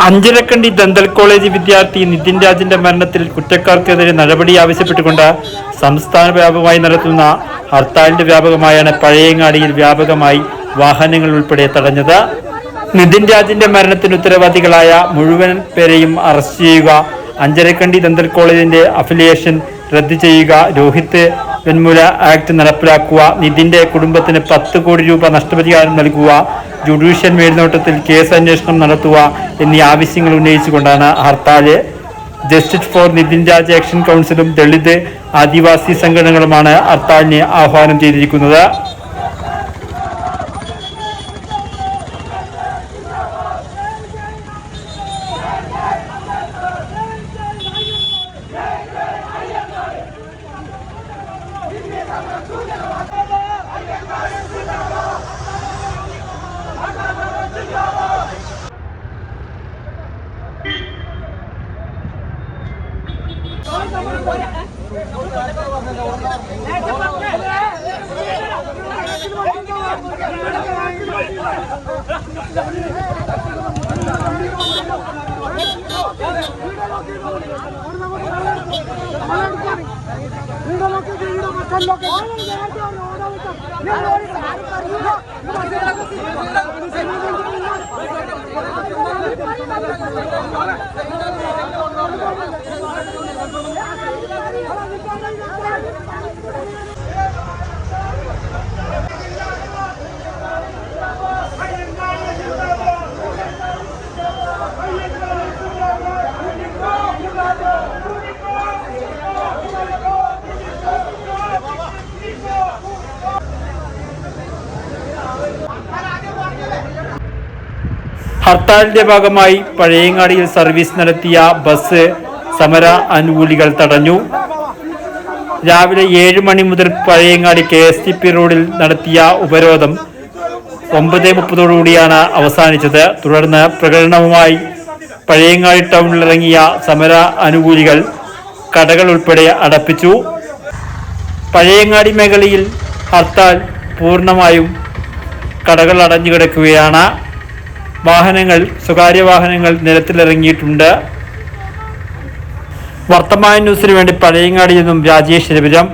Anjarakandy dental college വിദ്യാർത്ഥി നിതിൻ രാജിന്റെ മരണത്തിൽ കുറ്റക്കാർക്കെതിരെ നടപടി ആവശ്യപ്പെട്ടുകൊണ്ട് സംസ്ഥാന വ്യാപകമായി നടത്തുന്ന ഹർത്താലിന്റെ വ്യാപകമായാണ് പഴയങ്ങാടിയിൽ വ്യാപകമായി വാഹനങ്ങൾ ഉൾപ്പെടെ തടഞ്ഞത്. നിതിൻ രാജിന്റെ മരണത്തിന് ഉത്തരവാദികളായ മുഴുവൻ പേരെയും അറസ്റ്റ് ചെയ്യുക, അഞ്ചരക്കണ്ടി ദന്തൽ കോളേജിന്റെ അഫിലിയേഷൻ റദ്ദു ചെയ്യുക, രോഹിത് വെൺമുല ആക്ട് നടപ്പിലാക്കുക, നിതിന്റെ കുടുംബത്തിന് 10 കോടി രൂപ നഷ്ടപരിഹാരം നൽകുക, ജുഡീഷ്യൽ മേൽനോട്ടത്തിൽ കേസ് അന്വേഷണം നടത്തുക എന്നീ ആവശ്യങ്ങൾ ഉന്നയിച്ചുകൊണ്ടാണ് hartal. Justice for Nithin Raj action കൗൺസിലും ദളിത് ആദിവാസി സംഘടനകളുമാണ് ഹർത്താലിന് ആഹ്വാനം ചെയ്തിരിക്കുന്നത്. ഹർത്താലിന്റെ ഭാഗമായി പഴയങ്ങാടിയിൽ സർവീസ് നടത്തിയ ബസ് സമര അനുകൂലികൾ തടഞ്ഞു. രാവിലെ 7 മണി മുതൽ പഴയങ്ങാടി KSTP റോഡിൽ നടത്തിയ ഉപരോധം 9:30 അവസാനിച്ചത്. തുടർന്ന് പ്രകടനവുമായി പഴയങ്ങാടി ടൗണിലിറങ്ങിയ സമര അനുകൂലികൾ കടകൾ ഉൾപ്പെടെ അടപ്പിച്ചു. പഴയങ്ങാടി മേഖലയിൽ ഹർത്താൽ പൂർണ്ണമായും കടകൾ അടഞ്ഞു കിടക്കുകയാണ്. സ്വകാര്യ വാഹനങ്ങൾ നിരത്തിലിറങ്ങിയിട്ടുണ്ട്. വർത്തമാന ന്യൂസിനു വേണ്ടി പഴയങ്ങാടിയിൽ നിന്നും രാജേഷ് രവിരം.